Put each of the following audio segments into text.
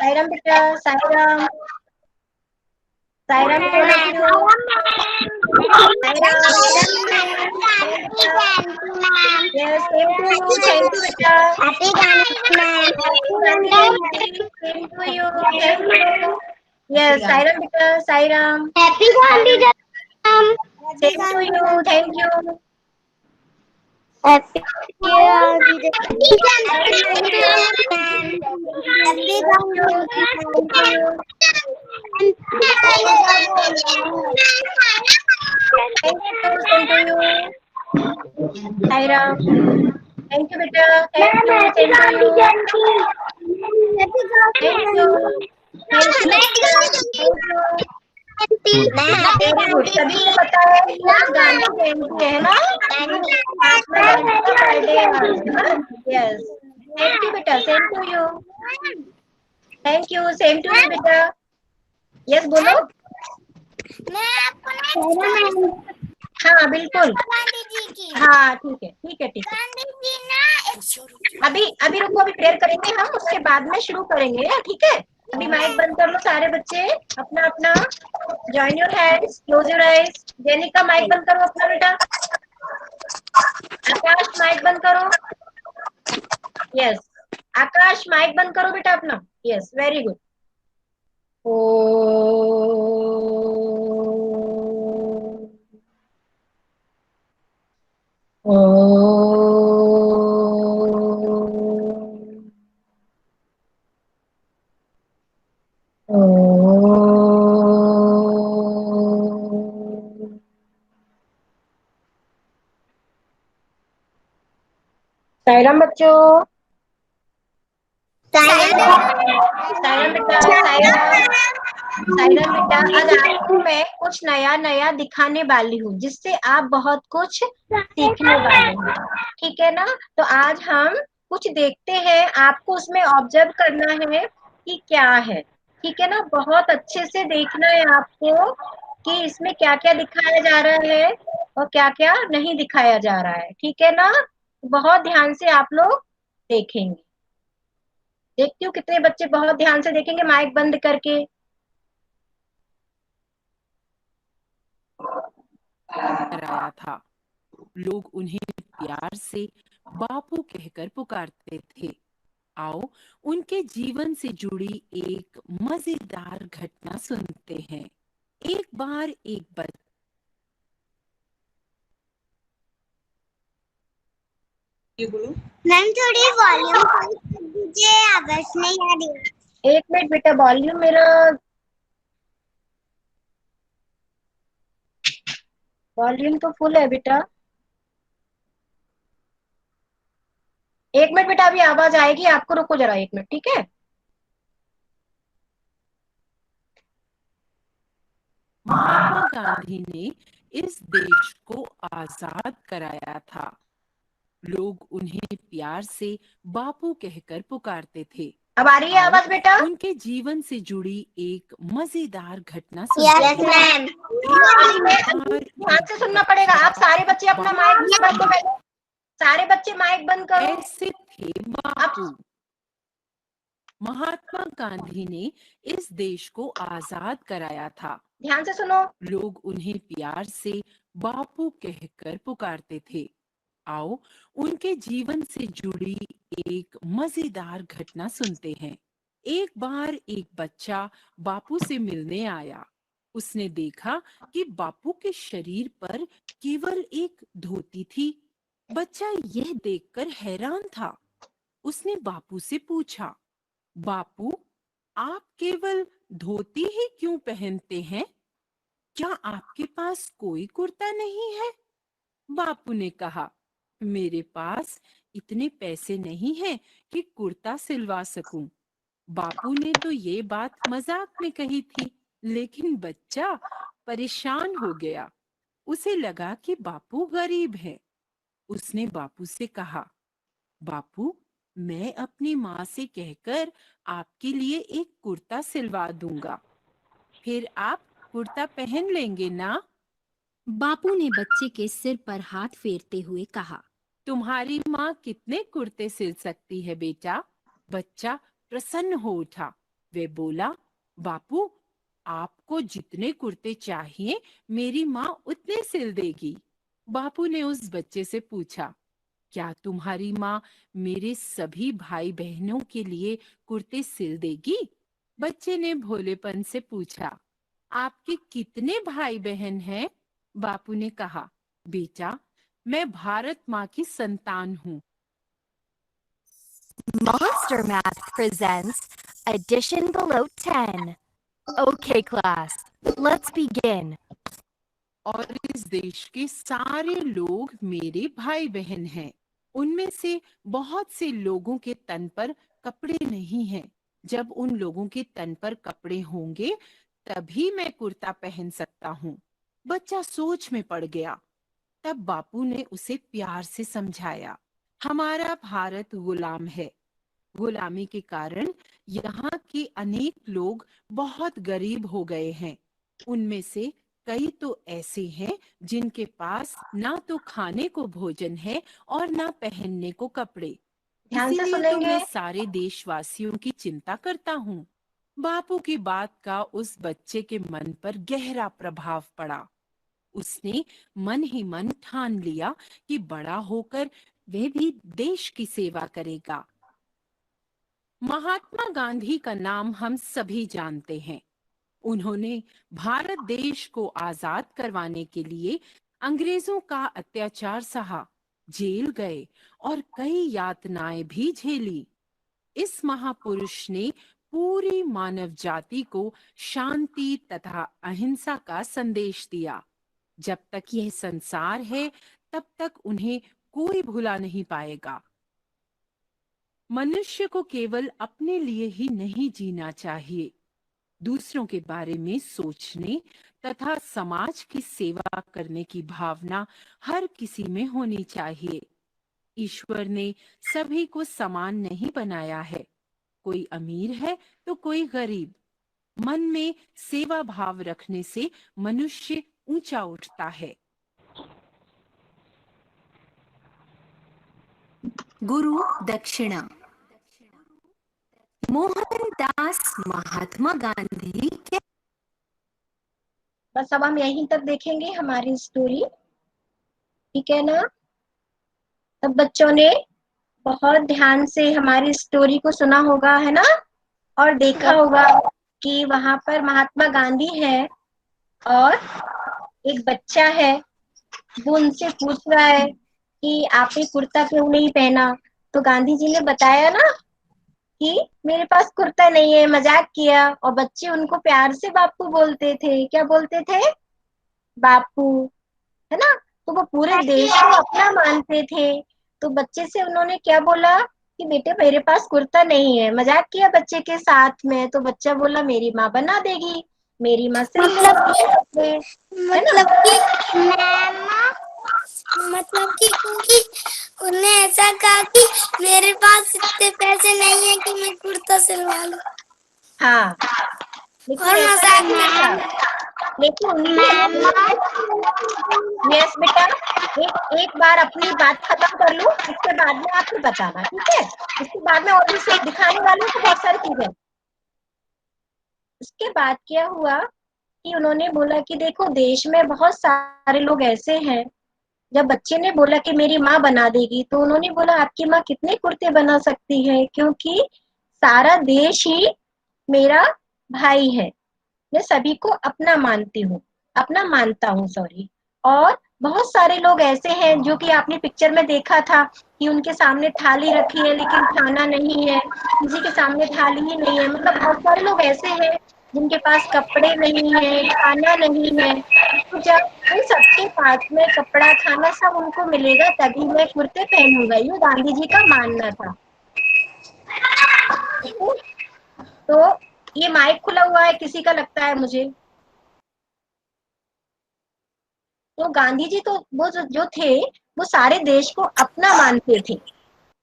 साईराम बेटा, साईराम, साईराम बेटा, thank you, Sairam, yes same to you, thank you बेटा, happy Gandhi ma'am, same to you, thank you, yes Sairam बेटा, Sairam, happy Gandhi ma'am, same to you, thank you, happy Gandhi same to you, Sairam, thank you बेटा, thank you, same to you, thank you, thank you बेटा, thank you, very good, सभी को पता है कि आज गांधी जयंती है ना, महात्मा गांधी का बर्थडे है आज, यस, थैंक यू बेटा, same to you, thank you, same to you बेटा, यस बोलो, हाँ बिल्कुल, हाँ ठीक है ठीक है ठीक है, अभी अभी रुको, अभी प्रेयर करेंगे हम, उसके बाद में शुरू करेंगे, ठीक है, अभी माइक बंद कर लो सारे बच्चे, अपना अपना, join your hands, close your eyes, Jenika mic बंद करो अपना बेटा, आकाश माइक बंद करो, यस, आकाश माइक बंद करो बेटा अपना, यस वेरी गुड, ओ साईराम बच्चों, साईराम बेटा, साईराम, साईराम बेटा, आज आपको मैं कुछ नया नया दिखाने वाली हूँ, जिससे आप बहुत कुछ सीखने वाले हैं, ठीक है ना, तो आज हम कुछ देखते हैं, आपको उसमें ऑब्जर्व करना है कि क्या है, ठीक है ना, बहुत अच्छे से देखना है आपको कि इसमें क्या क्या दिखाया जा रहा है और क्या क्या नहीं दिखाया जा रहा है, ठीक है ना, बहुत ध्यान से आप लोग देखेंगे, देखती हूँ कितने बच्चे बहुत ध्यान से देखेंगे माइक बंद करके, कराया था। लोग उन्हें प्यार से बापू कहकर पुकारते थे। आओ उनके जीवन से जुड़ी एक मजेदार घटना सुनते हैं। एक बार एक बच्चा मैम थोड़ी वॉल्यूम कम कर दीजिए, आवाज नहीं आ रही। एक मिनट बेटा, वॉल्यूम मेरा वॉल्यूम तो फुल है बेटा, एक मिनट बेटा, अभी आवाज आएगी आपको, रुको जरा एक मिनट, ठीक है, महात्मा गांधी ने इस देश को आजाद कराया था। लोग उन्हें प्यार से बापू कहकर पुकारते थे। अब आ रही है आवाज बेटा, उनके जीवन से जुड़ी एक मजेदार घटना यस मैम, ध्यान से सुनना पड़ेगा, आप सारे बच्चे अपना माइक बंद करो, सारे बच्चे माइक बंद करो, ऐसे थे बापू। महात्मा गांधी ने इस देश को आजाद कराया था। ध्यान से सुनो, लोग उन्हें प्यार से बापू कहकर पुकारते थे। आओ उनके जीवन से जुड़ी एक मजेदार घटना सुनते हैं। एक बार एक बच्चा बापू से मिलने आया। उसने देखा कि बापू के शरीर पर केवल एक धोती थी। बच्चा यह देखकर हैरान था। उसने बापू से पूछा, बापू, आप केवल धोती ही क्यों पहनते हैं? क्या आपके पास कोई कुर्ता नहीं है? बापू ने कहा, मेरे पास इतने पैसे नहीं हैं कि कुर्ता सिलवा सकूं। बापू ने तो ये बात मजाक में कही थी, लेकिन बच्चा परेशान हो गया। उसे लगा कि बापू गरीब है। उसने बापू से कहा, बापू, मैं अपनी माँ से कहकर आपके लिए एक कुर्ता सिलवा दूंगा। फिर आप कुर्ता पहन लेंगे ना? बापू ने बच्चे के सिर पर हाथ फेरते हुए कहा, तुम्हारी माँ कितने कुर्ते सिल सकती है बेटा? बच्चा प्रसन्न हो उठा। वे बोला, बापू, आपको जितने कुर्ते चाहिए मेरी माँ उतने सिल देगी। बापू ने उस बच्चे से पूछा, क्या तुम्हारी माँ मेरे सभी भाई बहनों के लिए कुर्ते सिल देगी? बच्चे ने भोलेपन से पूछा, आपके कितने भाई बहन हैं? बापू ने कहा, बेटा, मैं भारत माँ की संतान हूँ। Monster Math presents Addition Below 10. Okay, class, let's begin. और इस देश के सारे लोग मेरे भाई बहन हैं। उनमें से बहुत से लोगों के तन पर कपड़े नहीं हैं। जब उन लोगों के तन पर कपड़े होंगे तभी मैं कुर्ता पहन सकता हूँ। बच्चा सोच में पड़ गया। तब बापू ने उसे प्यार से समझाया, हमारा भारत गुलाम है। गुलामी के कारण यहाँ के अनेक लोग बहुत गरीब हो गए हैं। उनमें से कई तो ऐसे हैं जिनके पास ना तो खाने को भोजन है और ना पहनने को कपड़े। ध्यान से इसीलिए तो सुनेंगे। मैं सारे देशवासियों की चिंता करता हूँ। बापू की बात का उस बच्चे के मन पर गहरा प्रभाव पड़ा। उसने मन ही मन ठान लिया कि बड़ा होकर वह भी देश की सेवा करेगा। महात्मा गांधी का नाम हम सभी जानते हैं। उन्होंने भारत देश को आजाद करवाने के लिए अंग्रेजों का अत्याचार सहा, जेल गए और कई यातनाएं भी झेली। इस महापुरुष ने पूरी मानव जाति को शांति तथा अहिंसा का संदेश दिया। जब तक यह संसार है तब तक उन्हें कोई भुला नहीं पाएगा। मनुष्य को केवल अपने लिए ही नहीं जीना चाहिए, दूसरों के बारे में सोचने तथा समाज की सेवा करने की भावना हर किसी में होनी चाहिए। ईश्वर ने सभी को समान नहीं बनाया है। कोई अमीर है तो कोई गरीब। मन में सेवा भाव रखने से मनुष्य ऊंचा उठता है। गुरु दक्षिणा। मोहनदास महात्मा गांधी के बस अब हम यहीं तक देखेंगे हमारी स्टोरी, ठीक है ना। सब बच्चों ने बहुत ध्यान से हमारी स्टोरी को सुना होगा, है ना, और देखा होगा कि वहां पर महात्मा गांधी है और एक बच्चा है। वो उनसे पूछ रहा है कि आपने कुर्ता क्यों नहीं पहना। तो गांधी जी ने बताया ना कि मेरे पास कुर्ता नहीं है, मजाक किया। और बच्चे उनको प्यार से बापू बोलते थे। क्या बोलते थे? बापू, है ना। तो वो पूरे देश को अपना मानते थे। तो बच्चे से उन्होंने क्या बोला कि बेटे मेरे पास कुर्ता नहीं है, मजाक किया बच्चे के साथ में। तो बच्चा बोला मेरी माँ बना देगी, मेरी माँ सिल देगी, है ना। मतलब कि क्योंकि उन्हें ऐसा कहा कि मेरे पास इतने पैसे नहीं है कि मैं कुर्ता सिलवा लूं। हाँ, लेकिन और ऐसा मजाक नहीं था। लेकिन यस बेटा, एक बार अपनी बात खत्म कर लूं, उसके बाद में आप ही बताना, ठीक है। उसके बाद में और भी सब दिखाने वाले हैं, बहुत सारी चीजें। उसके बाद क्या हुआ कि उन्होंने बोला कि देखो देश में बहुत सारे लोग ऐसे हैं। जब बच्चे ने बोला कि मेरी माँ बना देगी, तो उन्होंने बोला आपकी माँ कितने कुर्ते बना सकती है, क्योंकि सारा देश ही मेरा भाई है। मैं सभी को अपना मानती हूँ, अपना मानता हूँ, सॉरी। और बहुत सारे लोग ऐसे हैं जो कि आपने पिक्चर में देखा था कि उनके सामने थाली रखी है लेकिन खाना नहीं है, किसी के सामने थाली ही नहीं है। मतलब बहुत सारे लोग ऐसे हैं जिनके पास कपड़े नहीं है, खाना नहीं है। तो जब उन सबके पास में कपड़ा, खाना सब उनको मिलेगा तभी मैं कुर्ते पहनूंगा, ये गांधी जी का मानना था। तो ये माइक खुला हुआ है किसी का, लगता है मुझे। तो गांधी जी तो वो जो थे वो सारे देश को अपना मानते थे।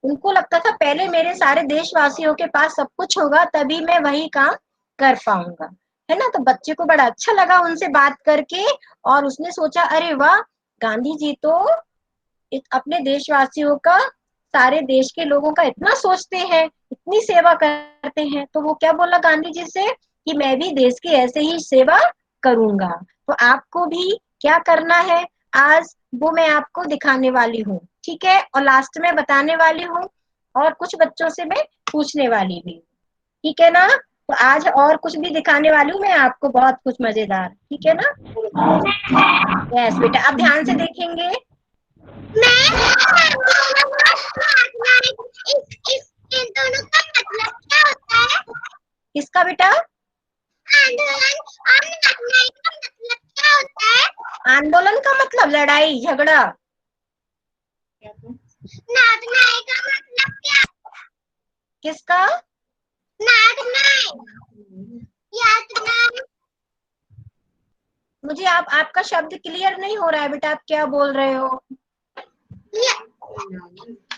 उनको लगता था पहले मेरे सारे देशवासियों के पास सब कुछ होगा तभी मैं वही काम कर पाऊंगा, है ना। तो बच्चे को बड़ा अच्छा लगा उनसे बात करके, और उसने सोचा अरे वाह, गांधी जी तो अपने देशवासियों का, सारे देश के लोगों का इतना सोचते हैं। इतनी सेवा करते हैं, तो वो क्या बोला गांधी जी से कि मैं भी देश की ऐसे ही सेवा करूंगा। तो आपको भी क्या करना है आज, वो मैं आपको दिखाने वाली हूँ, ठीक है, और लास्ट में बताने वाली हूँ, और कुछ बच्चों से मैं पूछने वाली भी हूँ, ठीक है ना। तो आज और कुछ भी दिखाने वाली हूँ मैं आपको, बहुत कुछ मजेदार, ठीक है ना। यस बेटा, आप ध्यान से देखेंगे। इन दोनों का मतलब क्या होता है? किसका बेटा? आंदोलन और नाचने का मतलब क्या होता है? आंदोलन का मतलब लड़ाई झगड़ा। नाचने का मतलब क्या? किसका? नाचने, यातना। मुझे आपका शब्द क्लियर नहीं हो रहा है बेटा, आप क्या बोल रहे हो?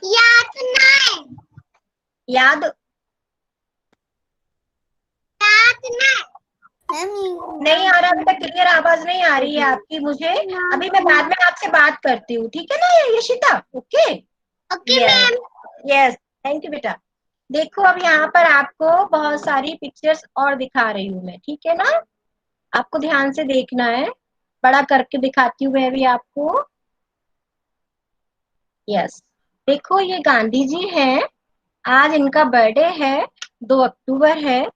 यातनाएं। याद नहीं आ रहा बेटा, क्लियर आवाज नहीं आ रही है आपकी मुझे। अभी मैं बाद में आपसे बात करती हूँ, ठीक है ना Yashita? Okay okay ma'am. Yes, thank you बेटा। देखो अब यहाँ पर आपको बहुत सारी पिक्चर्स और दिखा रही हूँ मैं, ठीक है ना। आपको ध्यान से देखना है, बड़ा करके दिखाती हूँ मैं भी आपको। यस, देखो ये गांधी जी हैं, आज इनका बर्थडे है, 2 अक्टूबर है,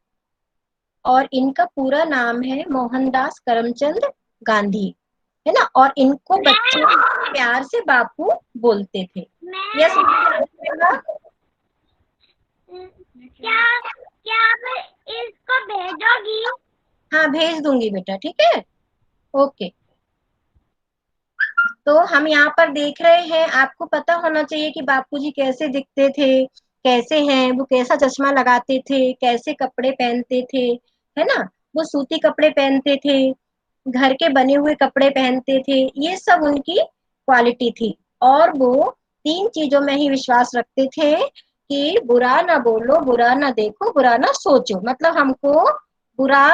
और इनका पूरा नाम है मोहनदास करमचंद गांधी, है ना। और इनको बच्चे प्यार से बापू बोलते थे। यस, क्या क्या आप इसको भेजोगी? हाँ भेज दूंगी बेटा, ठीक है, ओके। तो हम यहाँ पर देख रहे हैं, आपको पता होना चाहिए कि बापूजी कैसे दिखते थे, कैसे हैं वो, कैसा चश्मा लगाते थे, कैसे कपड़े पहनते थे, है ना। वो सूती कपड़े पहनते थे, घर के बने हुए कपड़े पहनते थे, ये सब उनकी क्वालिटी थी। और वो 3 चीजों में ही विश्वास रखते थे कि बुरा ना बोलो, बुरा ना देखो, बुरा ना सोचो। मतलब हमको बुरा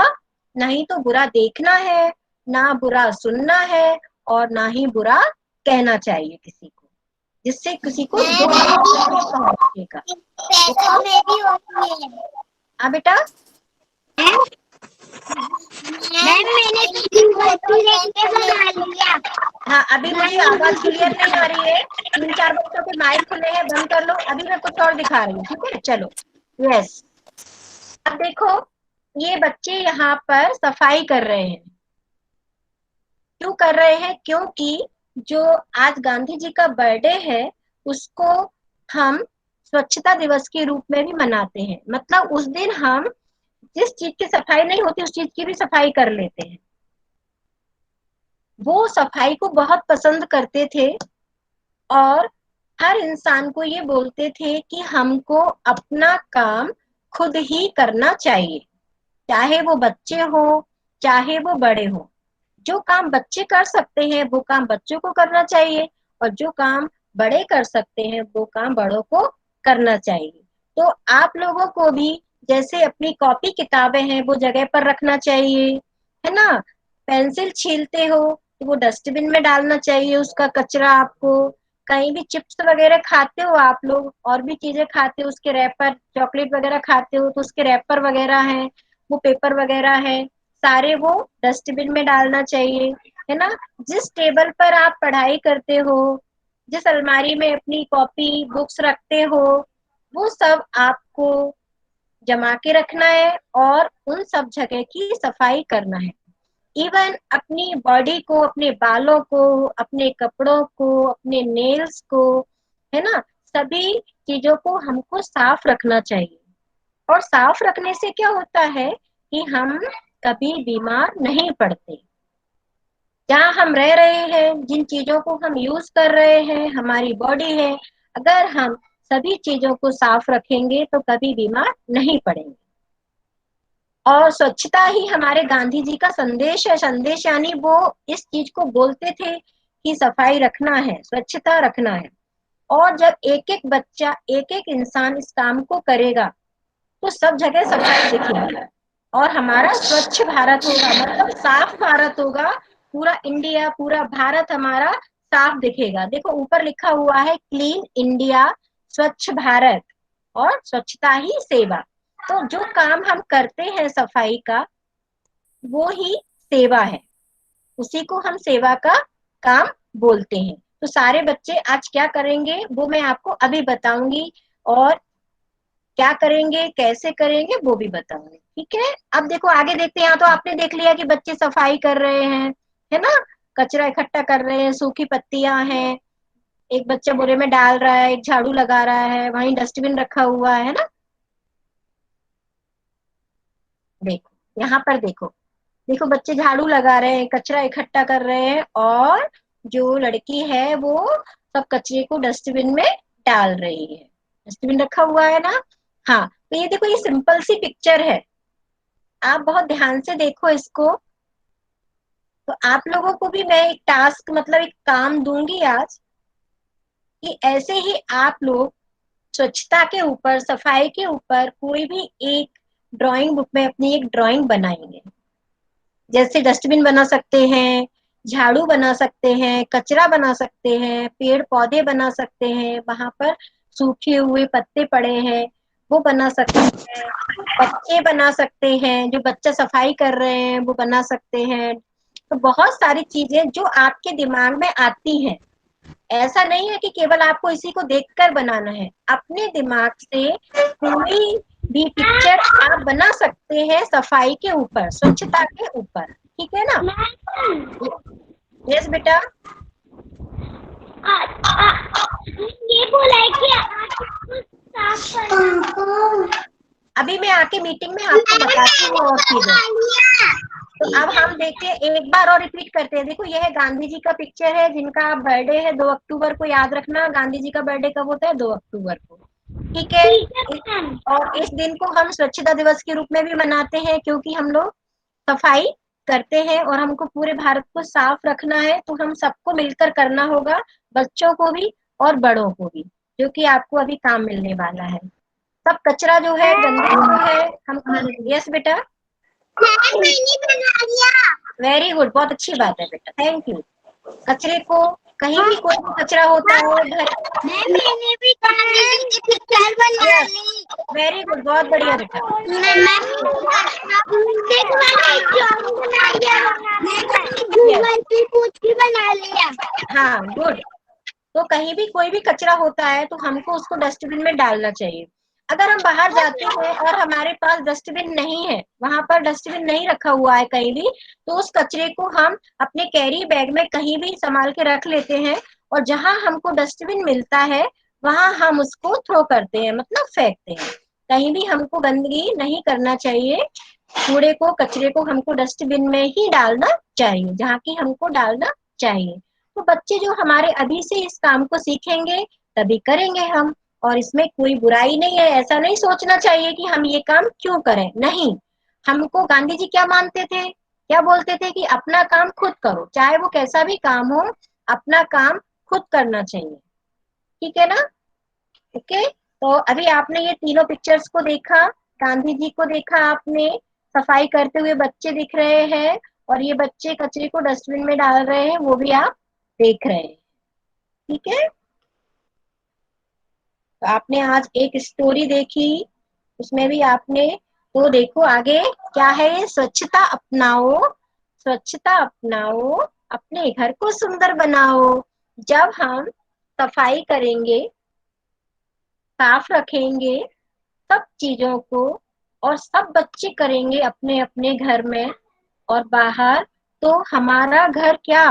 नहीं तो बुरा देखना है, ना बुरा सुनना है, और ना ही बुरा कहना चाहिए किसी को, जिससे किसी को दुख पहुंचेगा। पैसों में भी होती है। हाँ बेटा, मैम मैंने बना लिया। हाँ अभी मुझे आवाज क्लियर नहीं आ रही है, 3-4 बच्चों के माइक खुले हैं, बंद कर लो। अभी मैं कुछ और दिखा रही हूँ, ठीक है, चलो। यस, अब देखो ये बच्चे यहाँ पर सफाई कर रहे हैं। क्यों कर रहे हैं? क्योंकि जो आज गांधी जी का बर्थडे है, उसको हम स्वच्छता दिवस के रूप में भी मनाते हैं। मतलब उस दिन हम जिस चीज की सफाई नहीं होती उस चीज की भी सफाई कर लेते हैं। वो सफाई को बहुत पसंद करते थे, और हर इंसान को ये बोलते थे कि हमको अपना काम खुद ही करना चाहिए, चाहे वो बच्चे हो चाहे वो बड़े हो। जो काम बच्चे कर सकते हैं वो काम बच्चों को करना चाहिए, और जो काम बड़े कर सकते हैं वो काम बड़ों को करना चाहिए। तो आप लोगों को भी जैसे अपनी कॉपी किताबें हैं वो जगह पर रखना चाहिए, है ना। पेंसिल छीलते हो तो वो डस्टबिन में डालना चाहिए उसका कचरा आपको। कहीं भी चिप्स वगैरह खाते हो आप लोग, और भी चीजें खाते हो, उसके रैपर, चॉकलेट वगैरह खाते हो तो उसके रैपर वगैरह हैं, वो पेपर वगैरह है, सारे वो डस्टबिन में डालना चाहिए, है ना। जिस टेबल पर आप पढ़ाई करते हो, जिस अलमारी में अपनी कॉपी बुक्स रखते हो, वो सब आपको जमा के रखना है, और उन सब जगह की सफाई करना है। इवन अपनी बॉडी को, अपने बालों को, अपने कपड़ों को, अपने नेल्स को, है ना, सभी चीजों को हमको साफ रखना चाहिए। और साफ रखने से क्या होता है कि हम कभी बीमार नहीं पड़ते। जहाँ हम रह रहे हैं, जिन चीजों को हम यूज कर रहे हैं, हमारी बॉडी है, अगर हम सभी चीजों को साफ रखेंगे तो कभी बीमार नहीं पड़ेंगे। और स्वच्छता ही हमारे गांधी जी का संदेश है। संदेश यानी वो इस चीज को बोलते थे कि सफाई रखना है, स्वच्छता रखना है। और जब एक एक बच्चा, एक एक इंसान इस काम को करेगा तो सब जगह सफाई दिखेगी, और हमारा स्वच्छ भारत होगा, मतलब साफ भारत होगा। पूरा इंडिया, पूरा भारत हमारा साफ दिखेगा। देखो ऊपर लिखा हुआ है क्लीन इंडिया, स्वच्छ भारत, और स्वच्छता ही सेवा। तो जो काम हम करते हैं सफाई का, वो ही सेवा है, उसी को हम सेवा का काम बोलते हैं। तो सारे बच्चे आज क्या करेंगे वो मैं आपको अभी बताऊंगी, और क्या करेंगे कैसे करेंगे वो भी बताऊंगी, ठीक है। अब देखो आगे देखते हैं। यहाँ तो आपने देख लिया कि बच्चे सफाई कर रहे हैं, है ना, कचरा इकट्ठा कर रहे हैं, सूखी पत्तियां हैं, एक बच्चा बोरे में डाल रहा है, एक झाड़ू लगा रहा है, वहीं डस्टबिन रखा हुआ है ना। देखो यहाँ पर देखो, देखो बच्चे झाड़ू लगा रहे हैं, कचरा इकट्ठा कर रहे हैं, और जो लड़की है वो सब कचरे को डस्टबिन में डाल रही है। डस्टबिन रखा हुआ है ना। हाँ, तो ये देखो, ये सिंपल सी पिक्चर है, आप बहुत ध्यान से देखो इसको। तो आप लोगों को भी मैं एक टास्क, मतलब एक काम दूंगी आज, कि ऐसे ही आप लोग स्वच्छता के ऊपर, सफाई के ऊपर कोई भी एक ड्राइंग बुक में अपनी एक ड्राइंग बनाएंगे। जैसे डस्टबिन बना सकते हैं, झाड़ू बना सकते हैं, कचरा बना सकते हैं, पेड़ पौधे बना सकते हैं, वहां पर सूखे हुए पत्ते पड़े हैं वो बना सकते हैं, बच्चे बना सकते हैं, जो बच्चा सफाई कर रहे हैं वो बना सकते हैं। तो बहुत सारी चीजें जो आपके दिमाग में आती हैं, ऐसा नहीं है कि केवल आपको इसी को देखकर बनाना है, अपने दिमाग से कोई भी पिक्चर आप बना सकते हैं सफाई के ऊपर, स्वच्छता के ऊपर, ठीक है ना। यस बेटा। ये बोला है कि आप इसको साफ करना। अभी मैं आके मीटिंग में आपको बताती हूँ और चीजें। तो अब हम देखते हैं, एक बार और रिपीट करते हैं। देखो यह गांधी जी का पिक्चर है, जिनका बर्थडे है 2 अक्टूबर को, याद रखना गांधी जी का बर्थडे कब होता है, 2 अक्टूबर को, ठीक है। और इस दिन को हम स्वच्छता दिवस के रूप में भी मनाते हैं, क्योंकि हम लोग सफाई करते हैं और हमको पूरे भारत को साफ रखना है, तो हम सबको मिलकर करना होगा, बच्चों को भी और बड़ों को भी, जो कि आपको अभी काम मिलने वाला है। सब कचरा जो है, गंदगी जो है हमको, यस बेटा, मैंने बना लिया। वेरी गुड, बहुत अच्छी बात है बेटा, थैंक यू। कचरे को, कहीं भी कोई भी कचरा होता है घर, मैंने भी पिक्चर बना ली। वेरी गुड, बहुत बढ़िया बेटा। बना लिया। हाँ गुड। तो कहीं भी कोई भी कचरा होता है तो हमको उसको डस्टबिन में डालना चाहिए। अगर हम बाहर जाते हैं और हमारे पास डस्टबिन नहीं है, वहां पर डस्टबिन नहीं रखा हुआ है कहीं भी, तो उस कचरे को हम अपने कैरी बैग में कहीं भी संभाल के रख लेते हैं, और जहां हमको डस्टबिन मिलता है वहां हम उसको थ्रो करते हैं, मतलब फेंकते हैं। कहीं भी हमको गंदगी नहीं करना चाहिए, कूड़े को, कचरे को हमको डस्टबिन में ही डालना चाहिए, जहाँ की हमको डालना चाहिए। तो बच्चे जो हमारे अभी से इस काम को सीखेंगे तभी करेंगे हम, और इसमें कोई बुराई नहीं है। ऐसा नहीं सोचना चाहिए कि हम ये काम क्यों करें, नहीं। हमको गांधी जी क्या मानते थे, क्या बोलते थे कि अपना काम खुद करो, चाहे वो कैसा भी काम हो, अपना काम खुद करना चाहिए, ठीक है ना। ओके, तो अभी आपने ये तीनों पिक्चर्स को देखा, गांधी जी को देखा आपने, सफाई करते हुए बच्चे दिख रहे हैं, और ये बच्चे कचरे को डस्टबिन में डाल रहे हैं, वो भी आप देख रहे हैं, ठीक है। तो आपने आज एक स्टोरी देखी, उसमें भी आपने, तो देखो आगे क्या है, ये स्वच्छता अपनाओ, स्वच्छता अपनाओ, अपने घर को सुंदर बनाओ। जब हम सफाई करेंगे, साफ रखेंगे सब चीजों को, और सब बच्चे करेंगे अपने अपने घर में और बाहर, तो हमारा घर क्या,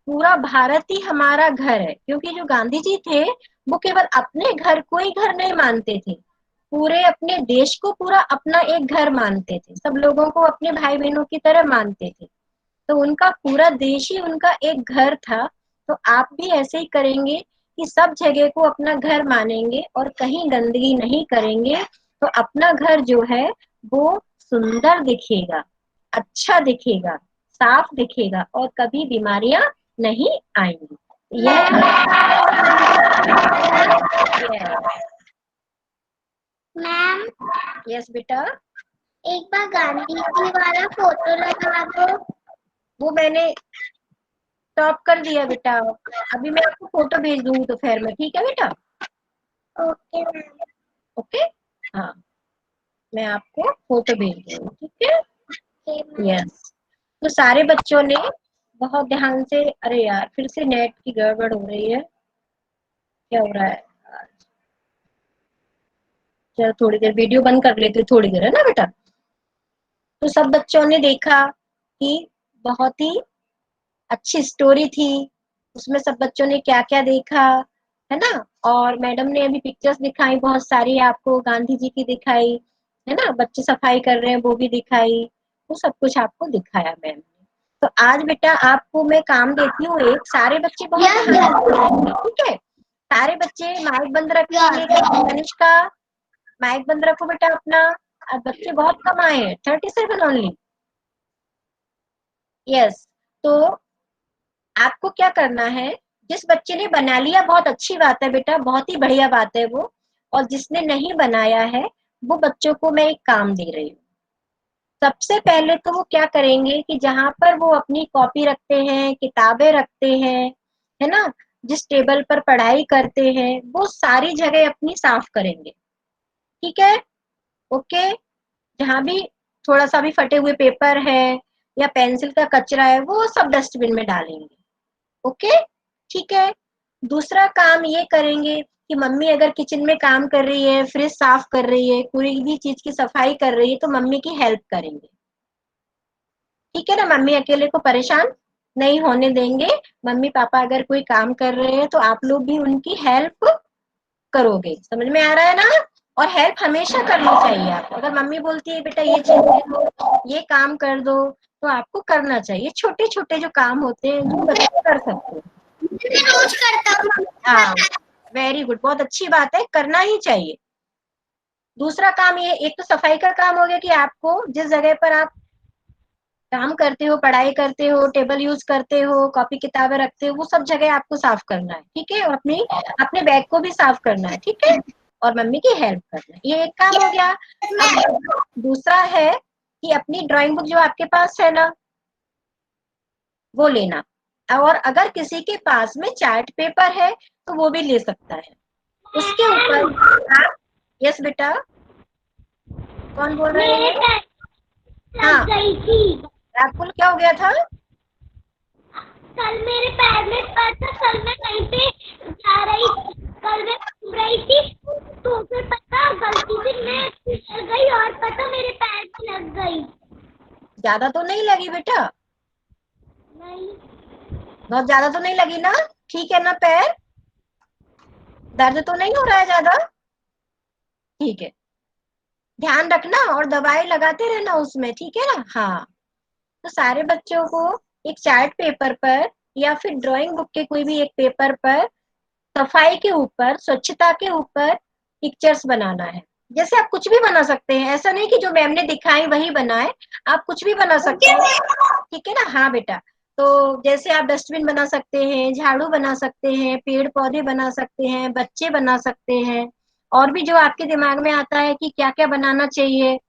पूरा भारत ही हमारा घर है। क्योंकि जो गांधी जी थे वो केवल अपने घर को ही घर नहीं मानते थे, पूरे अपने देश को पूरा अपना एक घर मानते थे, सब लोगों को अपने भाई बहनों की तरह मानते थे। तो उनका पूरा देश ही उनका एक घर था। तो आप भी ऐसे ही करेंगे कि सब जगह को अपना घर मानेंगे और कहीं गंदगी नहीं करेंगे, तो अपना घर जो है वो सुंदर दिखेगा, अच्छा दिखेगा, साफ दिखेगा, और कभी बीमारियां नहीं आएंगी। यह मैम यस बेटा, एक बार गांधी जी वाला फोटो लगा दो। वो मैंने स्टॉप कर दिया बेटा, अभी मैं आपको फोटो भेज दूंगी दोपहर में, ठीक है बेटा। Okay ma'am. ओके, हाँ मैं आपको फोटो भेज रही हूँ, ठीक है। यस, तो सारे बच्चों ने बहुत ध्यान से, अरे यार फिर से नेट की गड़बड़ हो रही है, क्या हो रहा है। चलो थोड़ी देर वीडियो बंद कर लेते, थोड़ी देर है ना बेटा। तो सब बच्चों ने देखा कि बहुत ही अच्छी स्टोरी थी, उसमें सब बच्चों ने क्या क्या देखा, है ना। और मैडम ने अभी पिक्चर्स दिखाई बहुत सारी आपको, गांधी जी की दिखाई, है ना, बच्चे सफाई कर रहे हैं वो भी दिखाई, वो सब कुछ आपको दिखाया मैम ने। तो आज बेटा आपको मैं काम देती हूँ एक, सारे बच्चे बहुत ध्यान से सुनेंगे, ठीक है। सारे बच्चे माइक बंद रखेंगे, कनिष्का माइक बंद रखो बेटा अपना। अब बच्चे बहुत कम आए हैं, 37 ओनली। यस, तो आपको क्या करना है, जिस बच्चे ने बना लिया बहुत अच्छी बात है बेटा, बहुत ही बढ़िया बात है वो, और जिसने नहीं बनाया है वो बच्चों को मैं एक काम दे रही हूँ। सबसे पहले तो वो क्या करेंगे कि जहां पर वो अपनी कॉपी रखते हैं, किताबें रखते हैं, है ना, जिस टेबल पर पढ़ाई करते हैं, वो सारी जगह अपनी साफ करेंगे, ठीक है। ओके, जहां भी थोड़ा सा भी फटे हुए पेपर है या पेंसिल का कचरा है वो सब डस्टबिन में डालेंगे, ओके, ठीक है। दूसरा काम ये करेंगे कि मम्मी अगर किचन में काम कर रही है, फ्रिज साफ कर रही है, कोई भी चीज की सफाई कर रही है, तो मम्मी की हेल्प करेंगे, ठीक है ना। मम्मी अकेले को परेशान नहीं होने देंगे। मम्मी पापा अगर कोई काम कर रहे हैं तो आप लोग भी उनकी हेल्प करोगे, समझ में आ रहा है ना। और हेल्प हमेशा करनी चाहिए आपको, अगर मम्मी बोलती है बेटा ये चीज दे दो, ये काम कर दो, तो आपको करना चाहिए। छोटे छोटे जो काम होते हैं जो बच्चे कर सकते हैं, मैं रोज करता हूँ। हाँ वेरी गुड, बहुत अच्छी बात है, करना ही चाहिए। दूसरा काम ये, एक तो सफाई का काम हो गया कि आपको जिस जगह पर आप काम करते हो, पढ़ाई करते हो, टेबल यूज करते हो, कॉपी किताबें रखते हो, वो सब जगह आपको साफ करना है, ठीक है। और अपने बैग को भी साफ करना है, ठीक है। और मम्मी की हेल्प करना है, ये एक काम हो गया। अब दूसरा है कि अपनी ड्राइंग बुक जो आपके पास है ना वो लेना, और अगर किसी के पास में चार्ट पेपर है तो वो भी ले सकता है। उसके ऊपर आप, यस बेटा, कौन बोल रहे हैं। हाँ, गई थी राकुल क्या हो गया था। कल मेरे पैर में पता, कल मैं कहीं पे जा रही, कल मैं घूम रही थी, तो फिर पता गलती से मैं फिसल गई और पता मेरे पैर में लग गई। ज्यादा तो नहीं लगी बेटा, नहीं, बहुत ज्यादा तो नहीं लगी ना, ठीक है ना। पैर दर्द तो नहीं हो रहा है ज्यादा, ठीक है। ध्यान रखना और दवाई लगाते रहना उसमें, ठीक है ना। हाँ, तो सारे बच्चों को एक चार्ट पेपर पर या फिर ड्राइंग बुक के कोई भी एक पेपर पर सफाई के ऊपर, स्वच्छता के ऊपर पिक्चर्स बनाना है। जैसे आप कुछ भी बना सकते हैं, ऐसा नहीं कि जो मैम ने दिखाई वही बनाए, आप कुछ भी बना सकते हैं, ठीक है ना। हाँ बेटा, तो जैसे आप डस्टबिन बना सकते हैं, झाड़ू बना सकते हैं, पेड़ पौधे बना सकते हैं, बच्चे बना सकते हैं, और भी जो आपके दिमाग में आता है कि क्या क्या बनाना चाहिए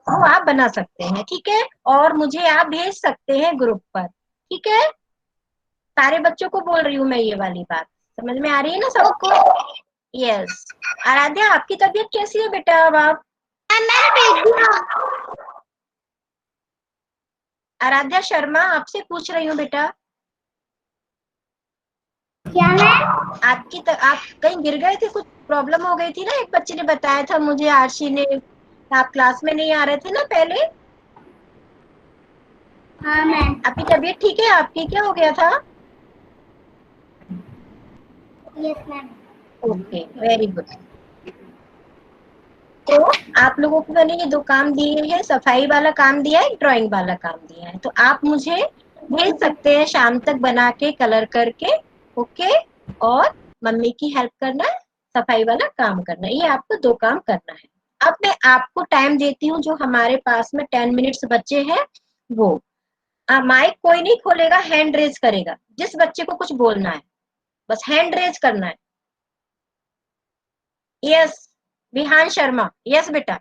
वो आप बना सकते हैं, ठीक है। और मुझे आप भेज सकते हैं ग्रुप पर, ठीक है। सारे बच्चों को बोल रही हूँ मैं ये वाली बात, समझ में आ रही है ना सबको। यस, आराध्या आपकी तबीयत कैसी है बेटा अब आप। मैंने भेज दिया। आराध्या शर्मा आपसे पूछ रही हूँ बेटा, क्या है? आप कहीं गिर गए थे, कुछ प्रॉब्लम हो गई थी ना, एक बच्चे ने बताया था मुझे, आरशी ने, आप क्लास में नहीं आ रहे थे ना पहले। हाँ मैम। आपकी तबीयत ठीक है, आपकी क्या हो गया था। Yes ma'am. Okay very good. तो आप लोगों को मैंने ये दो काम दिए हैं, सफाई वाला काम दिया है, ड्राइंग वाला काम दिया है, तो आप मुझे भेज सकते हैं शाम तक बना के, कलर करके, ओके। और मम्मी की हेल्प करना, सफाई वाला काम करना, ये आपको दो काम करना है। अब मैं आपको टाइम देती हूँ, जो हमारे पास में 10 मिनट्स बचे हैं वो, माइक कोई नहीं खोलेगा, हैंड रेज करेगा, जिस बच्चे को कुछ बोलना है बस हैंड रेज करना है। यस, विहान शर्मा, यस बेटा।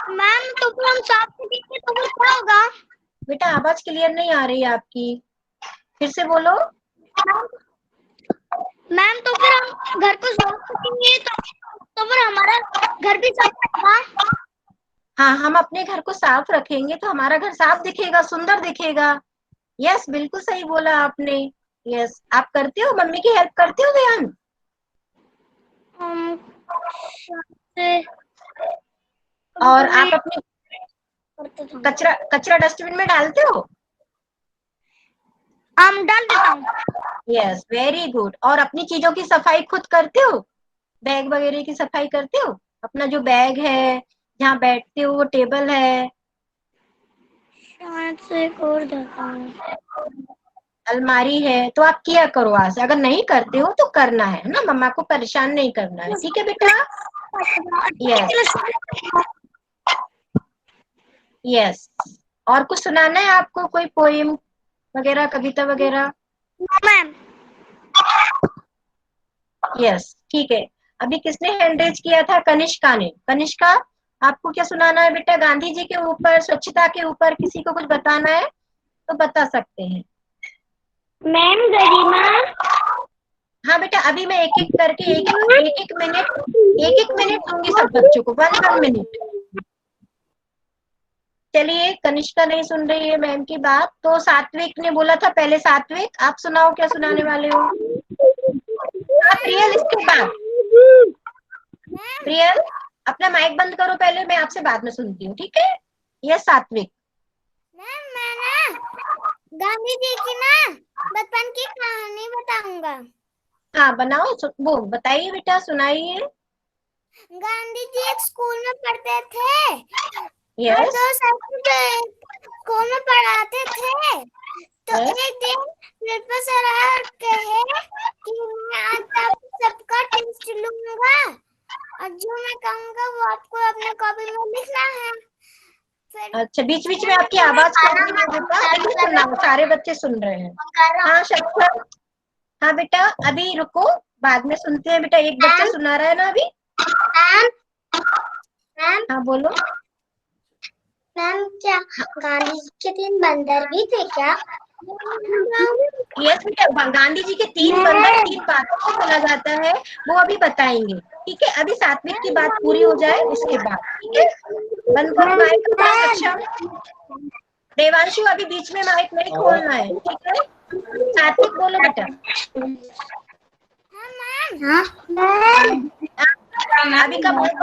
मैम तो फिर हम साथ में देखें तो वो क्या होगा? बेटा आवाज क्लियर नहीं आ रही है आपकी, फिर से बोलो। मैम तो फिर हम घर को साफ रखेंगे तो फिर हमारा घर भी साफ होगा। हाँ, हम अपने घर को साफ रखेंगे तो हमारा घर साफ दिखेगा, सुंदर दिखेगा। यस, बिल्कुल सही बोला आपने। यस, आप करते हो, मम्मी की हेल्प करते हो ध्यान? और आप अपने कचरा डस्टबिन में डालते हो? हम डाल देता हूँ। Yes, very good. और अपनी चीजों की सफाई खुद करते हो? बैग वगैरह की सफाई करते हो? अपना जो बैग है, जहाँ बैठते हो, वो टेबल है, शायद से कर देता हूँ। अलमारी है, तो आप किया करो आज से। अगर नहीं करते हो तो करना है ना, मम्मा को परेशान नहीं करना है, ठीक है बेटा? Yes yes. और कुछ सुनाना है आपको, कोई पोएम वगैरह, कविता वगैरह? मैम यस, ठीक है। अभी किसने हैंड रेज किया था? कनिष्का ने। कनिष्का, आपको क्या सुनाना है बेटा? गांधी जी के ऊपर, स्वच्छता के ऊपर किसी को कुछ बताना है तो बता सकते हैं। मैम गरिमा। हाँ बेटा, अभी मैं एक एक करके एक एक मिनट दूंगी सब बच्चों को, 1 मिनट। चलिए, कनिष्का नहीं सुन रही है मैम की बात, तो सात्विक ने बोला था पहले। सात्विक, आप सुनाओ, क्या सुनाने वाले हो? हाँ प्रियल, इसके बाद। प्रियल, अपना माइक बंद करो पहले, मैं आपसे बाद में सुनती हूँ, ठीक है? यस सात्विक। मैम मैं ना गांधी जी की ना बचपन की कहानी बताऊंगा। हाँ बनाओ, वो बताइए बेटा, सुनाइए। गांधी जी एक स्कूल में पढ़ते थे और यस दो स्कूल में पढ़ाते थे। तो यस। एक दिन प्रोफेसर आया और कहे कि मैं आज आप सबका टेस्ट लूंगा और जो मैं कहूंगा वो आपको अपने कॉपी में लिखना है। फिर अच्छा, बीच बीच में आपकी आवाज कट रही है बेटा, लेकिन सुनना, सारे बच्चे सुन रहे हैं। हाँ शक्कर, हाँ बेटा अभी रुको, बाद में सुनते हैं बेटा। एक बच्चा सुना रहा है ना अभी। हाँ बोलो। मैम क्या गांधी जी के 3 बंदर भी थे क्या? यस बेटा, गांधी जी के 3 बंदर, 3 बातों को बोला जाता है, वो अभी बताएंगे, ठीक है? अभी सात्विक की बात पूरी हो जाए उसके बाद, ठीक है? बंद करो माइक अपना सक्षम। देवांशु, अभी बीच में माइक नहीं खोलना है, ठीक है? सात्विक बोलो बेटा। अभी का माइक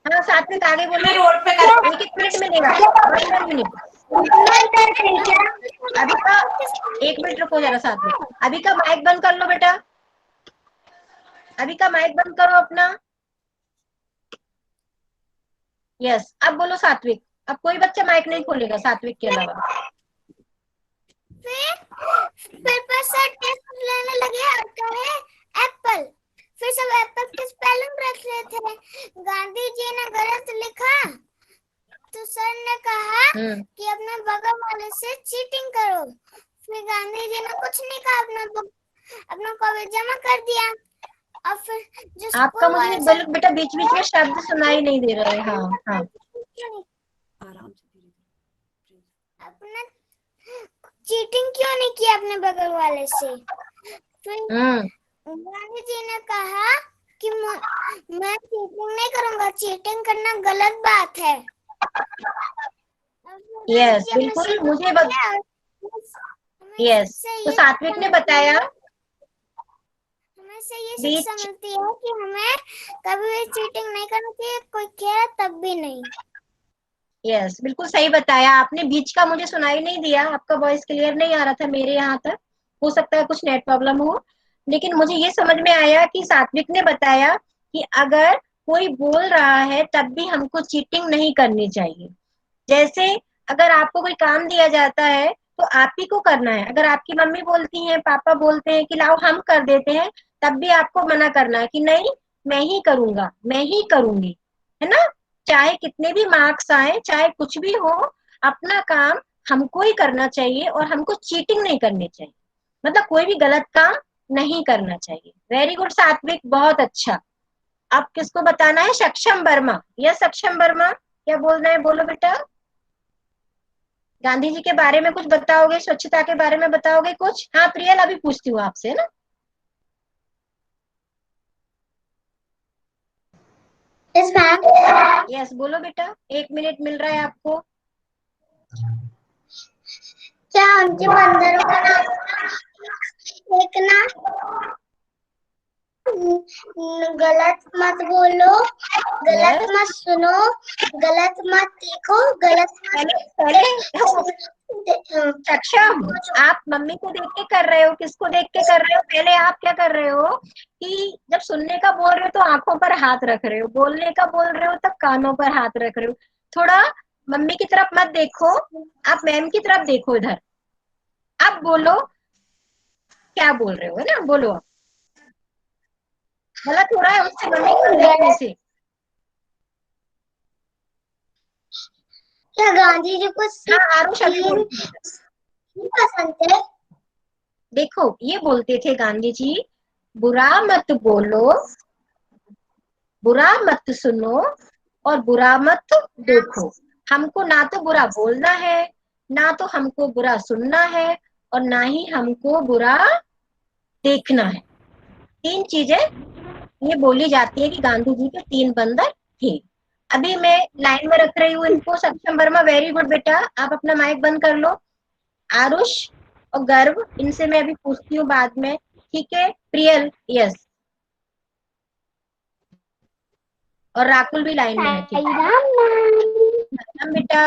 हाँ सात्विक आगे बोलो। रोड पे एक मिनट मिलेगा, 1 मिनट। अभी का 1 मिनट रुको जरा सात्विक, अभी का माइक बंद कर लो बेटा, अभी का माइक बंद करो अपना। यस, अब बोलो सात्विक। अब कोई बच्चा माइक नहीं खोलेगा सात्विक के अलावा। पेपर से टेस्ट लेने लगे और कहे एप्पल। फिर सब एप्पल के स्पेलिंग रख रहे थे। गांधी जी ने गलत लिखा तो सर ने कहा कि अपने बगल वाले से चीटिंग करो। फिर गांधी जी ने कुछ नहीं कहा, अपना कॉपी जमा कर दिया। और फिर जो आपका मुझे बेटा बीच बीच में शब्द सुनाई नहीं दे रहे। हाँ हाँ, आराम से अपना चीटिंग क्यों नहीं किया अपने बगल वाले से? फिर गांधी जी ने कहा कि मैं चीटिंग नहीं करूंगा, चीटिंग करना गलत बात है। यस बिल्कुल, मुझे यस, तो सात्विक ने बताया, हमें से ये शिक्षा मिलती है कि हमें कभी भी चीटिंग नहीं करना चाहिए, कोई खेला तब भी नहीं। यस बिल्कुल सही बताया आपने। बीच का मुझे सुनाई नहीं दिया, आपका वॉइस क्लियर नहीं आ रहा था मेरे यहाँ तक, हो सकता है कुछ नेट प्रॉब्लम हो। लेकिन मुझे ये समझ में आया कि सात्विक ने बताया कि अगर कोई बोल रहा है तब भी हमको चीटिंग नहीं करनी चाहिए। जैसे अगर आपको कोई काम दिया जाता है तो आप ही को करना है। अगर आपकी मम्मी बोलती हैं, पापा बोलते हैं कि लाओ हम कर देते हैं, तब भी आपको मना करना है कि नहीं, मैं ही करूंगा, मैं ही करूंगी, है ना? चाहे कितने भी मार्क्स आए, चाहे कुछ भी हो, अपना काम हमको ही करना चाहिए और हमको चीटिंग नहीं करनी चाहिए, मतलब कोई भी गलत काम नहीं करना चाहिए। वेरी गुड सात्विक, बहुत अच्छा। अब किसको बताना है? सक्षम वर्मा। यस सक्षम वर्मा, क्या बोलना है? बोलो बेटा। गांधी जी के बारे में कुछ बताओगे, स्वच्छता के बारे में बताओगे कुछ? हाँ प्रियल, अभी पूछती हूँ आपसे ना। Yes ma'am. यस बोलो बेटा, 1 मिनट मिल रहा है आपको। क्या उनके बंदरों का नाम एक ना गलत मत बोलो, गलत यस मत सुनो, गलत मत देखो, गलत मत पहले सक्षम, आप मम्मी को देख के कर रहे हो, किसको देख के कर रहे हो? पहले आप क्या कर रहे हो कि जब सुनने का बोल रहे हो तो आंखों पर हाथ रख रहे हो, बोलने का बोल रहे हो तब कानों पर हाथ रख रहे हो। थोड़ा मम्मी की तरफ मत देखो, आप मैम की तरफ देखो इधर। आप बोलो क्या बोल रहे हो, है ना, बोलो आप। गलत हो रहा है उससे, मम्मी को देखने से। क्या गांधी जी को हाँ सिर्फ आरुष अभी तीन बोलती है। ही पसंद थे? देखो ये बोलते थे गांधी जी, बुरा मत बोलो, बुरा मत सुनो और बुरा मत देखो। हमको ना तो बुरा बोलना है, ना तो हमको बुरा सुनना है, और ना ही हमको बुरा देखना है। 3 चीजें ये बोली जाती है कि गांधी जी के 3 बंदर थे। अभी मैं लाइन में रख रही हूँ इनको। सक्षम वर्मा वेरी गुड बेटा, आप अपना माइक बंद कर लो। आरुष और गर्व, इनसे मैं अभी पूछती हूँ बाद में, ठीक है? प्रियल यस, और राकुल भी लाइन में है, ठीक है? राम नाम सक्षम बेटा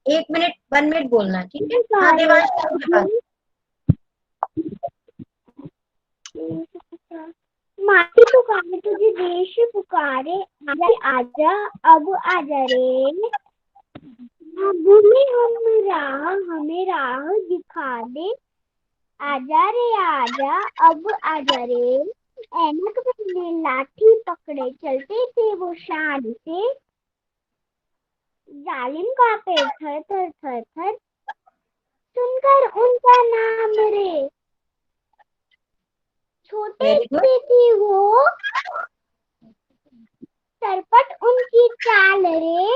1 मिनट 1 मिनट बोलना, ठीक है? हाँ देवांश आपके पास। माटी पुकारे तुझे देश पुकारे, आजा आजा अब आजा रे, भूमि हमें राह दिखा दे, आजा रे आजा अब आजा रे, ऐनक पहने लाठी पकड़े चलते थे वो शान से, जालिम का पेट थर थर थर थर, सुनकर उनका नाम रे, छोटे वेरी गुड, से थी वो, सरपट उनकी चाल रे,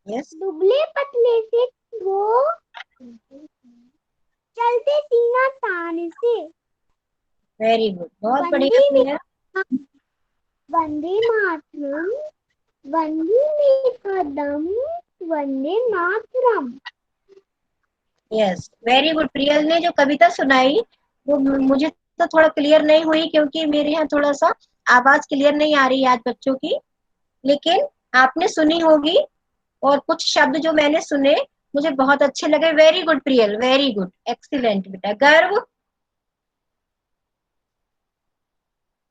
यस दुबले पतले से वो, चलते सीना तान से, वेरी गुड, बहुत बढ़िया वंदे प्रियल। वंदे मातरम, वंदे कदम, वंदे मातरम। Yes very good. प्रियल ने जो कविता सुनाई वो मुझे तो थोड़ा क्लियर नहीं हुई, क्योंकि मेरे यहाँ थोड़ा सा आवाज क्लियर नहीं आ रही है आज बच्चों की, लेकिन आपने सुनी होगी। और कुछ शब्द जो मैंने सुने मुझे बहुत अच्छे लगे। Very good Priyal, very good, excellent बेटा। गर्व,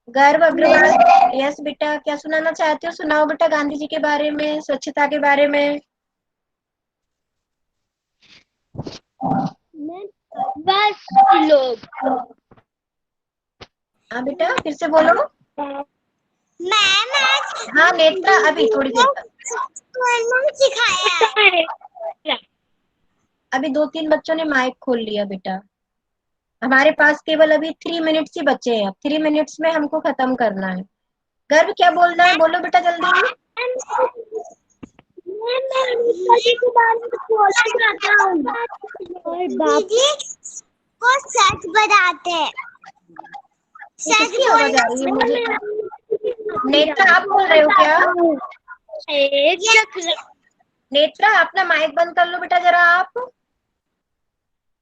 गर्व अग्रवाल यस बेटा, क्या सुनाना चाहते हो? सुनाओ बेटा, गांधी जी के बारे में, स्वच्छता के बारे में। बस लोग हाँ बेटा फिर से बोलो। मैम आज हाँ नेत्रा, अभी थोड़ी देर तक। सिखाया है। अभी 2-3 बच्चों ने माइक खोल लिया बेटा। हमारे पास केवल अभी 3 मिनट्स ही बचे हैं, अब 3 मिनट्स में हमको खत्म करना है। गर्व क्या बोलना है, बोलो बेटा जल्दी। मैं कभी के बारे में बोलना चाहता हूँ, और दीदी वो सच बताते हैं, ये सच किसकी आवाज आ रही है मुझे? बोलना। नेत्रा आप बोल रहे हो क्या? एक चक्र नेत्रा अपना माइक बंद कर लो बेटा जरा आप।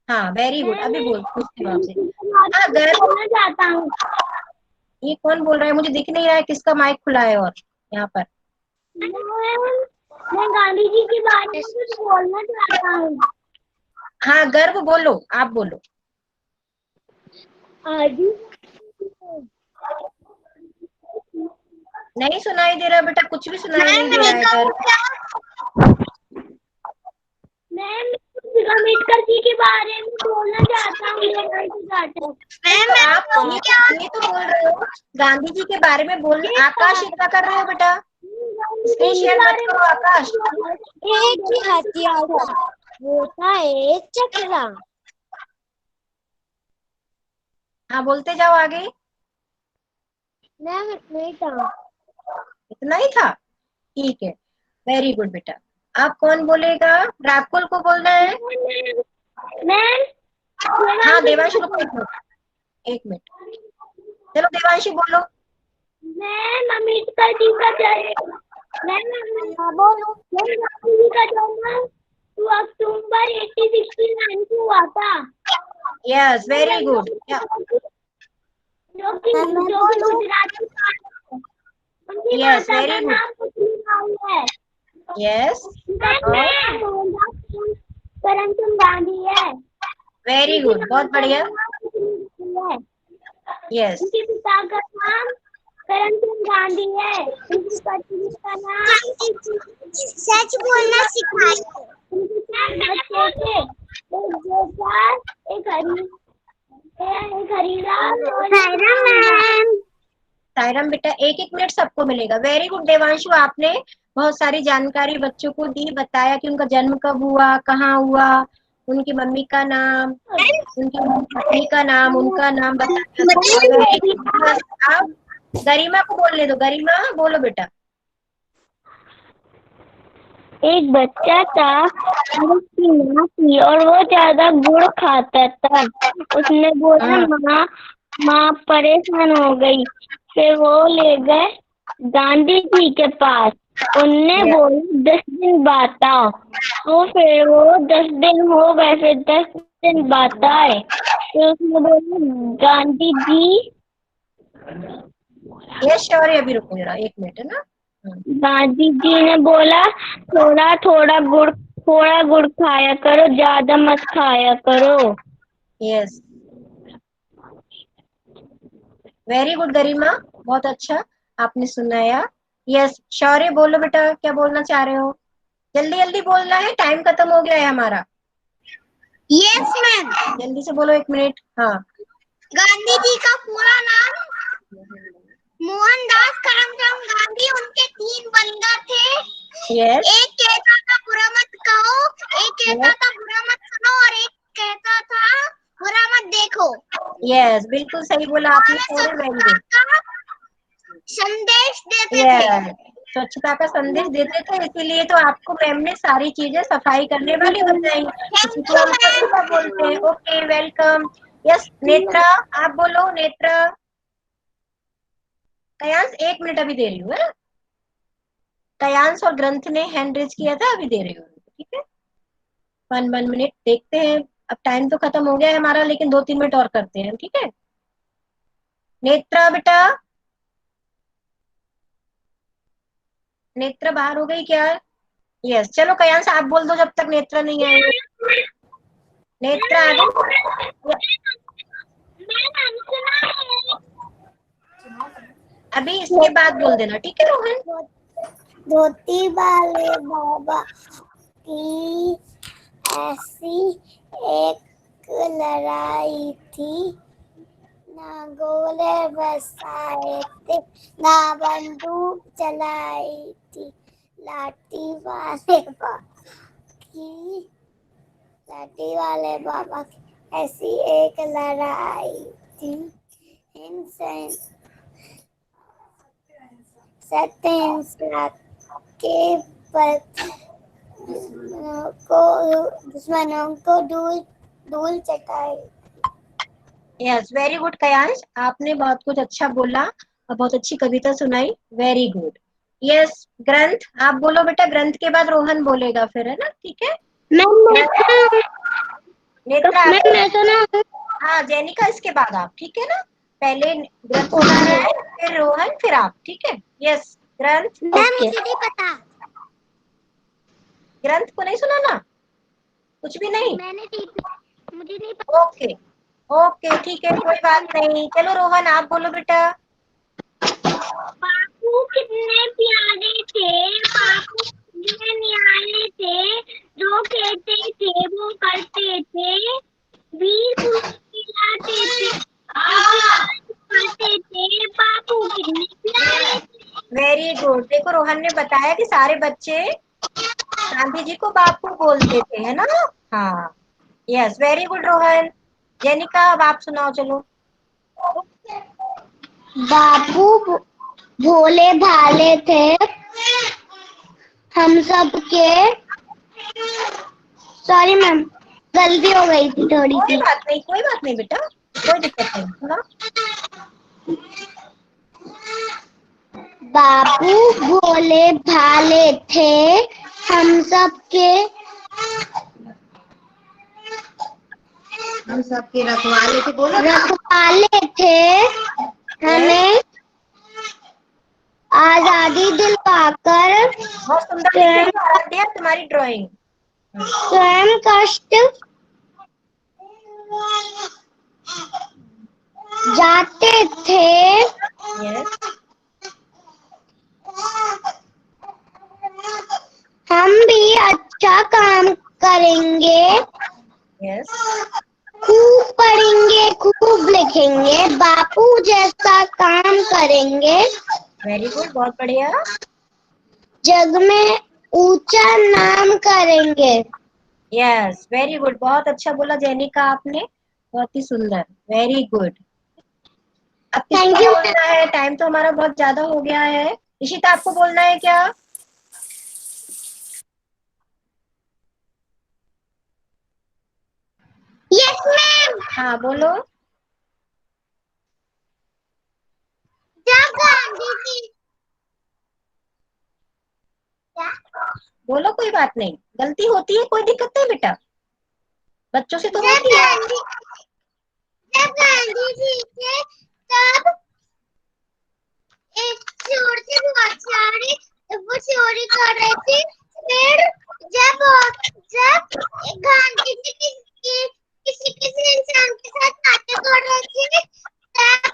हाँ वेरी गुड, अभी बोल, पूछती हूँ आपसे। हाँ गर्व, बोलना चाहता हूँ। ये कौन बोल रहा है? मुझे दिख नहीं रहा है किसका माइक खुला है। और यहाँ पर मैं गांधी जी के बारे में कुछ बोलना चाहता हूँ। हाँ गर्व बोलो, आप बोलो। आज नहीं सुनाई दे रहा बेटा, कुछ भी सुनाई नहीं दे रहा है गर्व। मैं अम्बेडकर जी के बारे में बोलना चाहता हूँ। आप ये तो बोल रहे हो गांधी जी के बारे में बोल, आकाश इतना कर रहे हो बेटा, स्क्रीन शेयर मत करो आकाश। एक ही हथियार था, वो था एक चक्रा। हाँ बोलते जाओ आगे। मैम नहीं था। इतना ही था, ठीक है, वेरी गुड बेटा। अब कौन बोलेगा? राकुल को बोलना है। मैम हाँ देवांशी, रुको एक मिनट, एक मिनट। चलो देवांशी बोलो। मैम अम्बिका जी का जन्म, मैम बोलो, मैम गांधी जी का जन्म 2 अक्टूबर 1869 को हुआ था। Yes very good. जो कि गुजराती था। उनकी यस माता वेरी का गुड। नाम पुतलीबाई है। यस उनका नाम मोहनदास करमचंद गांधी है। वेरी उनकी गुड, बहुत माता का बढ़िया। नाम पुतलीबाई है। यस उनके पिता का नाम करमचंद गांधी है। उनकी पत्नी का नाम सच बोलना सिखाइए। उनके 3 बच्चे थे, एक बेटा, एक हरिलाल और सायरम बेटा, एक एक मिनट सबको मिलेगा। वेरी गुड देवांशु, आपने बहुत सारी जानकारी बच्चों को दी, बताया कि उनका जन्म कब हुआ, कहाँ हुआ, उनकी मम्मी का नाम, उनकी पत्नी का नाम, उनका नाम बताया। Very good. अब गरिमा को बोलने दो। गरिमा बोलो बेटा। एक बच्चा था, उसकी माँ थी और वो ज्यादा गुड़ खाता था। उसने बोला माँ परेशान हो गई। फिर वो ले गए गांधी जी के पास। उनने बोला 10 दिन बताओ। तो फिर वो 10 दिन हो गए, फिर 10 दिन बताए। फिर उसने बोला गांधी जी, ये शौर्य, अभी रुको जरा एक मिनट, है ना। गांधी जी ने बोला थोड़ा गुड़ खाया करो, ज्यादा मत खाया करो। यस वेरी गुड गरिमा, बहुत अच्छा आपने सुनाया। यस शौर्य बोलो बेटा, क्या बोलना चाह रहे हो? जल्दी जल्दी बोलना है, टाइम खत्म हो गया है हमारा। Yes ma'am. जल्दी से बोलो, 1 मिनट। हाँ गांधी जी का पूरा नाम मोहनदास करमचंद गांधी। उनके 3 बंदा थे। यस एक कहता था बुरा मत कहो, एक कहता था बुरा मत सुनो और एक कहता था बुरा मत देखो। यस बिल्कुल सही बोला आपने शौर्य, वेरी गुड। संदेश देते थे। यस स्वच्छता का संदेश देते थे, इसीलिए तो आपको मैम ने सारी चीजें सफाई करने वाली बताई, इसी को हम स्वच्छता बोलते हैं। Okay welcome. यस नेत्रा, आप बोलो नेत्रा। कयांश 1 मिनट अभी दे रही हूँ, है। कयांश और ग्रंथ ने हैंड रेज किया था, अभी दे रही हूँ, ठीक है। 1 मिनट देखते हैं। अब टाइम तो खत्म हो गया है हमारा, लेकिन 2-3 मिनट और करते हैं, ठीक है। नेत्रा बेटा, नेत्रा बाहर हो गई क्या? यस चलो कयांश आप बोल दो जब तक नेत्रा नहीं आई। नेत्रा आ गई? अभी इसके बाद बोल देना, ठीक है रोहन। धोती वाले बाबा की ऐसी एक लड़ाई थी। ना गोले बरसाए थे, ना बंदूक चलाई थी। लाठी वाले बाबा की ऐसी एक लड़ाई थी। सत्य के पर दुश्मनों को धूल चटाई। यस वेरी गुड कयांश, आपने बहुत कुछ अच्छा बोला और बहुत अच्छी कविता सुनाई, वेरी गुड। यस ग्रंथ, आप बोलो बेटा, ग्रंथ के बाद रोहन बोलेगा फिर, है ना, ठीक है। नेत्रा हाँ जेनिका इसके बाद आप, ठीक है ना। पहले ग्रंथ सुनाना है, फिर रोहन, फिर आप, ठीक है। यस ग्रंथ। मुझे नहीं पता। ग्रंथ को नहीं सुनाना, कुछ भी नहीं। मुझे नहीं पता। ओके ओके ठीक है, कोई बात नहीं। चलो रोहन आप बोलो बेटा। बापू कितने प्यारे थे, बापू कितने न्यारे थे, जो कहते थे वो करते थे, वीर पुरुष कहलाते थे, करते थे, बापू कितने प्यारे थे। Very good. देखो रोहन ने बताया कि सारे बच्चे गांधी जी को बापू बोलते थे, है ना। हाँ यस वेरी गुड रोहन। जेनिका अब आप सुनाओ, चलो। बापू भोले भाले थे, हम सब के सॉरी मैम, गलती हो गई थी थोड़ी कोई सी। बात नहीं, कोई बात नहीं बेटा, कोई दिक्कत नहीं। सुना। बाबू भोले भाले थे, हम सबके रखवाले थे, बोलो। रखवाले थे, हमें आजादी दिलवाकर बहुत सुंदर लिख रही हो आद्या, तुम्हारी ड्राइंग। स्वयं कष्ट जाते थे, यस हम भी अच्छा काम करेंगे, यस खूब पढ़ेंगे, खूब लिखेंगे, बापू जैसा काम करेंगे, वेरी गुड, बहुत बढ़िया। जग में ऊंचा नाम करेंगे। यस वेरी गुड, बहुत अच्छा बोला जेनिका आपने, बहुत ही सुंदर, वेरी गुड। अब किसको Thank you. बोलना है? टाइम तो हमारा बहुत ज्यादा हो गया है। इशिता आपको बोलना है क्या? Yes ma'am. हाँ बोलो। जब गांधी जी बोलो, कोई बात नहीं, गलती होती है, कोई दिक्कत नहीं बेटा, बच्चों से तो जब होती है। गांधी जब गांधी जी थे तब एक चोर थे, बहुत सारे वो चोरी कर रहे थे। फिर जब जब गांधी जी किसी किसी इंसान के साथ बातें कर रहे थे, तब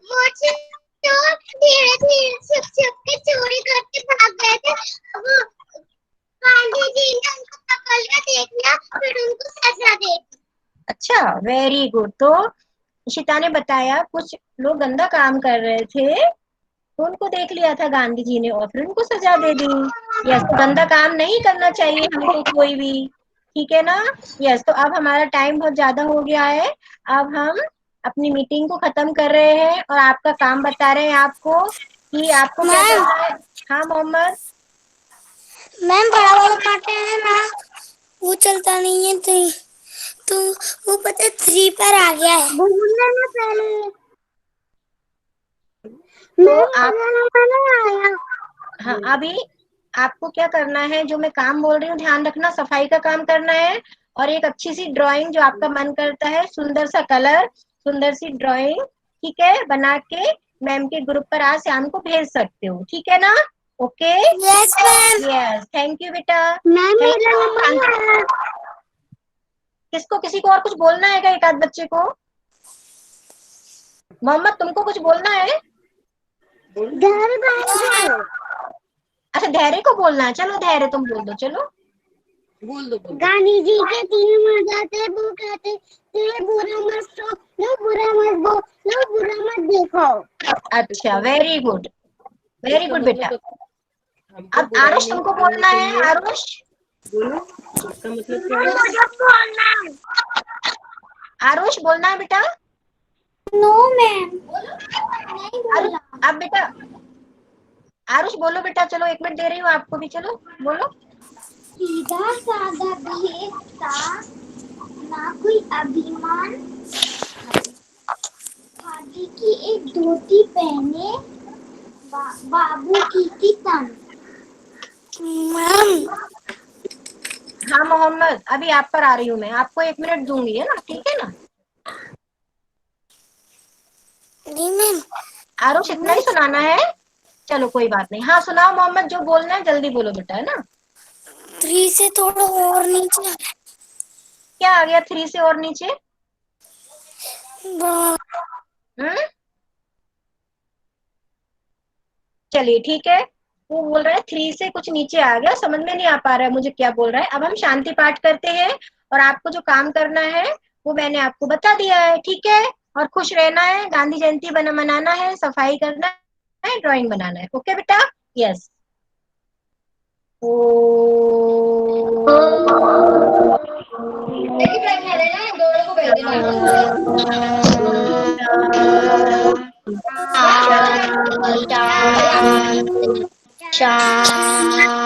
वो चोर धीरे धीरे छुप छुप के चोरी करके भाग गए थे। वो गांधी जी ने उनको पकड़ लिया, देख लिया, फिर उनको सजा दे दी। अच्छा, वेरी गुड। तो इशिता ने बताया कुछ लोग गंदा काम कर रहे थे, तो उनको देख लिया था गांधी जी ने और फिर उनको सजा दे दी। यस, तो गंदा काम नहीं करना चाहिए हमको कोई भी, ठीक है ना? यस, तो अब हमारा टाइम बहुत ज्यादा हो गया है, अब हम अपनी मीटिंग को खत्म कर रहे हैं और आपका काम बता रहे हैं आपको कि आपको क्या करना है। हाँ मोहम्मद। मैम बड़ा वाला कांटे है ना, वो चलता नहीं है, तो वो पता है 3 पर आ गया है। बोलना ना पहले। तो आप हाँ, अभी आपको क्या करना है, जो मैं काम बोल रही हूँ ध्यान रखना, सफाई का काम करना है और एक अच्छी सी ड्राइंग जो आपका मन करता है, सुंदर सा कलर, सुंदर सी ड्राइंग, ठीक है, बना के मैम के ग्रुप पर आज शाम को भेज सकते हो, ठीक है ना? Okay. Yes ma'am. Yes, thank you बेटा। मैम Thank मेरा you. नंबर है। किसको, किसी को और कुछ बोलना है क्या? एक आध बच्चे को। मोहम्मद तुमको कुछ बोलना है? अच्छा, धैर्य को बोलना है, चलो धैर्य तुम बोल दो, चलो बोल दो गांधी जी के 3 मर जाते, वो कहते थे बुरा मत सोचो, बुरा मत बोलो, बुरा मत देखो। अच्छा, वेरी गुड, वेरी गुड बेटा। अब आरुष तुमको बोलना है, आरुष बोलो इसका मतलब क्या मुझे बोलना है। आरुष बोलना है बेटा। नो मैम, नहीं बोला। अब बेटा आरुष बोलो बेटा, चलो 1 मिनट दे रही हूँ आपको भी, चलो बोलो। सीधा साधा भेद था, ना कोई अभिमान, खादी की एक धोती पहने, बाबू की थी तन। मैम हाँ मोहम्मद, अभी आप पर आ रही हूँ मैं, आपको 1 मिनट दूंगी, है ना? ठीक है ना? जी मैम, आरुष इतना ही सुनाना है, चलो कोई बात नहीं। हाँ सुनाओ मोहम्मद, जो बोलना है जल्दी बोलो बेटा, है ना? 3 से थोड़ा और नीचे। क्या आ गया 3 से और नीचे? चलिए ठीक है, वो बोल रहा है 3 से कुछ नीचे आ गया, समझ में नहीं आ पा रहा है मुझे क्या बोल रहा है। अब हम शांति पाठ करते हैं और आपको जो काम करना है वो मैंने आपको बता दिया है, ठीक है? और खुश रहना है, गांधी जयंती मनाना है, सफाई करना है, ड्राइंग बनाना है, ओके बेटा? यस। शांति